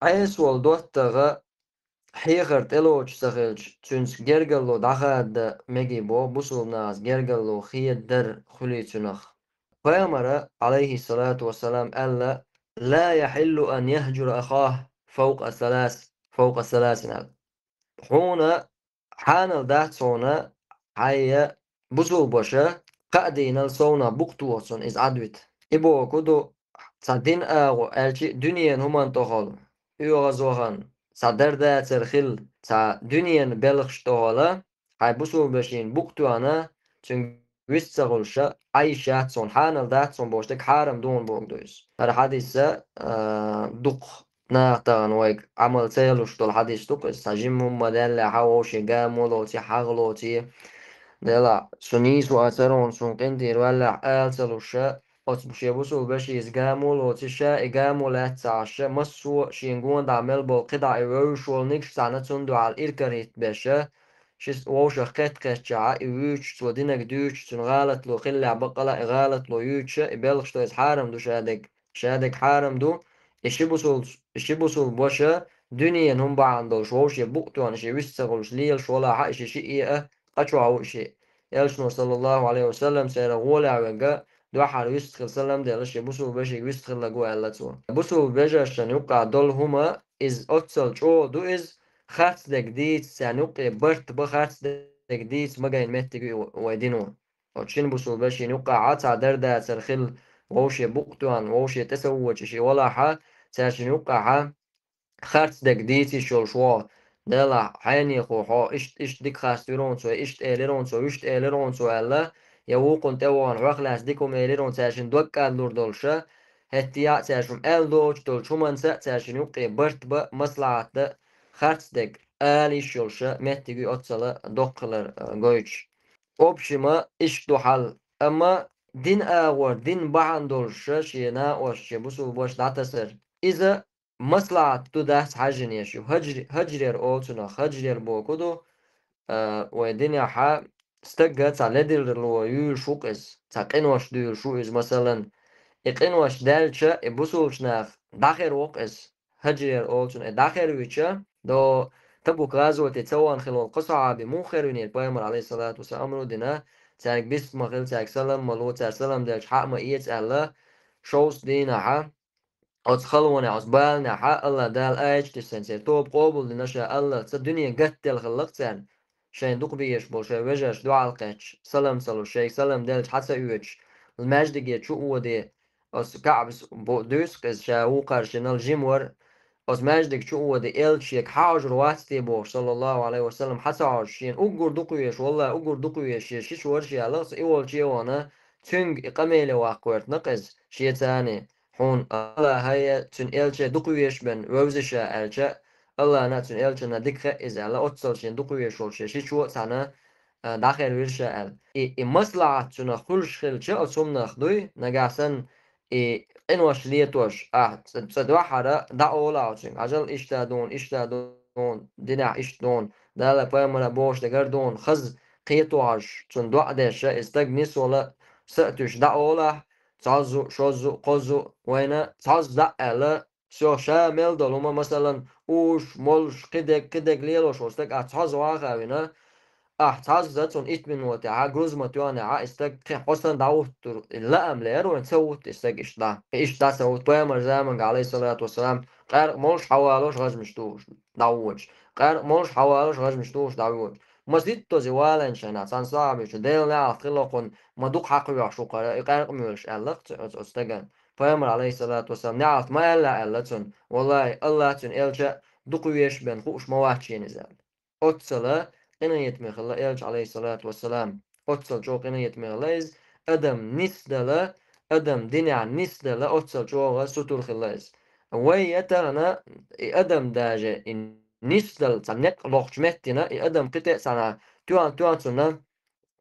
عيس والدوتغا حيغرت إلوش سخلش تنس جرجلو دخاد مجي بو بوصل ناس جرجلو خيد در خلي تنخ فأمر عليه الصلاة والسلام ألا لا يحل أن يهجر أخاه فوق الثلاث حونا حانل دات صونا حيا بوصل بوشا قادين الصونا بوقتوصن إز عدوت إبو كدو صدين آغو ألشي دنيا همان تخل يغزوغن صدر دا ترخيل تا دنيا بلغش تخلا هاي بوصل بشين بوقتوانا تن ويستغلشا أي شات صون حانل دات صون بوشتك حارم دون بوغدويس هذا حديثة دق ناقطان ويك عمل تيلوش طول حديث دق استجمهم مدل حوش قامولوتي حغلوتي دلا سنيس وأثرون سنقندير ولا آلتلوشا أتبشي بوسو بشي إزقامولوتي شا إقامولات تعشا مسو شينقون دعمل بالقطع إيوشول نكش سعنتون دو على الإركريت بشا شس ووشا قت قتشا إيوش تودينك دوش تنغالت لو خلع بقلا إغالت لو يوتشا إبالغش تو حارم دو شادك حارم دو إشي بوسول بوشا دنيا هم بعندوش ووشي بوقتوان إشي ويستغلش ليلش ولا حق إشي شيئة أشوع شيء يلشنو صلى الله عليه وسلم سيرا غولع وقا دوحر ويستخل سلم ديلش بوسو بشي ويستخل لقو ألتو بوسو بجا شان يقع دول هما إز أتصل شو دو إز خارت دك ديت سان يقع برت بخارت دك ديت مجاين مهتقي ويدينو وشين بوسو بشي يقع عطا دردا سرخل ووشي بوقتوان ووشي تسوج شي ولا حا ساشن يقع خارت دك ديتي شول شوا دلا حيني خو حو إشت ديك خاستيرون سو إشت إيليرون سو إشت إيليرون سو ألا يوقن توان وخلاص ديكم إيليرون ساشن دوكا لور دولشا هتيا ساشم أل دوش دول شومان ساشن يوقي برت مصلحة دا خارت دك آلي شولشا مهتيجي أتصلا دوكلر جويتش أوبشما إش دو حل أما دين آور دين بعن دولشا شينا وش بوسو بوش داتسر إذا مصلحة تداس حاجن يشو هجرير أولتنا هجرير بوكودو ودنيا حا استقت على دير لو يول شوقس تقنوش دير شوقس مثلا اقنوش دالشا ابوسوش ناف داخر وقس هجرير أولتنا داخر ويتشا دو تبو غازو تتسوان خلال قصعة بموخر ونير بايمر عليه الصلاة والسلام رو دينا تاك بس مخل تاك سلام ملو تاك سلام دالش حق ما إيت ألا شوس دينا حا از خلونه از بالنا حق الله دال ايش تسنسر توب قابل لنشا الله الدنيا قتل خلقتن شين دوق بيش بول شي وجهش دعاء القتش سلام سلو شي سلام دالج حتى يوتش المجد جيت شو هو دي از كعب دوس قز شا وقرشن الجمور از مجدك شو هو دي الشيك حاج رواتي بو صلى الله عليه وسلم حتى عشين اقر دقويش والله اقر دقويش شيش ورشي على اول شي وانا تنج قميل واقورت نقز شي تاني حون الله هيا تن إلشة دقويش بن ووزشة إلشة الله نا تن إلشة ندكخة إذا الله أتصل شين دقويش والشة شي شو تانا داخل ويرشة إل إي مصلحة تنا خلش خلشة أصوم ناخدوي نجاسن إي إنوش ليتوش صدوحرة دعوة عشان عجل إشتادون دينا إشتون دالا بامنا بوش دقردون خز قيتوش تن دعا داشة استجنس ولا سأتوش دعوة تعزو شوزو قزو وينا تعز دعلا شو شامل دلوما مثلا اوش مولش كدك ليلوش وستك اتعز واقع وينا احتاج ذاتون إت من وتاع جوز ما تيوانا استك حسن دعوت لا أملير ونسوت استك إيش دا سوت بيامر زمان عليه الصلاة والسلام قال مولش حوالوش غاز مشتوش دعوش قال مولش حوالوش غاز مشتوش دعوش مزيد تو زوالا شنا سان صعب شو ديل نعرف خلقون ما دوق حق يحشو قال مولش ألقت استجن بيامر عليه الصلاة والسلام نعرف ما إلا ألتون والله الله تون إلجا دوق يشبن خوش مواتشين نزال أتصلا إنا يتمغلا إلج عليه الصلاة والسلام أتصل جوق إنا يتمغلايز أدم نسدلا أدم دينع نسدلا أتصل جوغا ستور خلايز ويترنا أدم داجة إن نسدل تنك لوخش مهتنا أدم قطع سنة توان سنة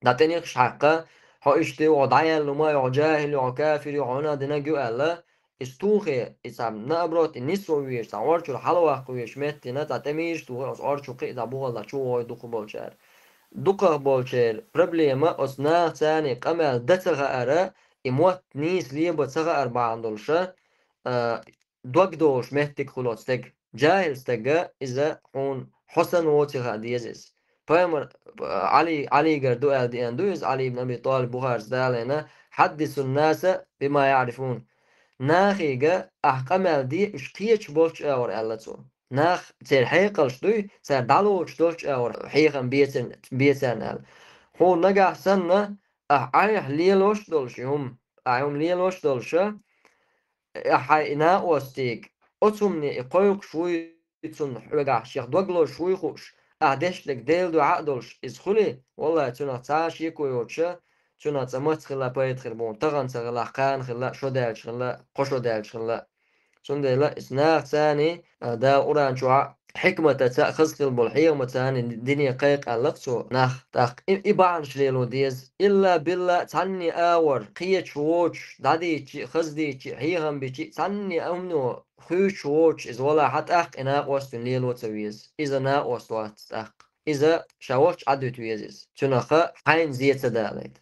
داتنيخش حقا ها اشتي وضعيا لما يعجاهل وكافر يعونا دينا جو ألا استوخي اسم نابرات النسو ويش تعوارشو الحلوة ويش مهتنا تتميش توغي از أرشو قيدا بوغلا شو هاي دوخ بالشار دوكا بولشير بروبليما أصنع ثاني قمل دتغا أرى إموات نيس ليبا تغا أربعة دولشة دوك دوش مهتك خلوصتك جاهل استجا إذا حون حسن ووتها ديزيز فيمر علي قردو أدي أندوز علي بن أبي طالب بخار زالنا حدث الناس بما يعرفون ناخيجا أحكام دي اشتيش بولش أور ألتو ناخ تير حيقل شدوي سير دالو شدوش أور حيقن بيتن أل هو نجح سنة أح ليلوش دولش هم أيهم ليلوش دولش حينا وستيك أتمني إقويق شوي تون حرقع شيخ دوغلو شوي خوش أعدش لك ديل دو عقدولش إز خلي والله تنا تعاشي كويوتشا تنا تمت خلا بايت خربون تغن تغلا قان خلا شو دالش خلا قشو دالش خلا سنده لا إسناخ ثاني دا أوران شوع حكمة تأخذ قلب الحيوم ثاني الدنيا قيق ألقصو ناخ تاق إبان شليلو ديز إلا بالله تاني آور قيت ووش دادي خزدي حيهم بيشي تاني أمنو خوش ووش إز ولا حتى أخ إنا وستن ليلو تسويز إذا نا وستوات أخ إذا شاوش عدو تويزيز تنخ حين زيت سداليت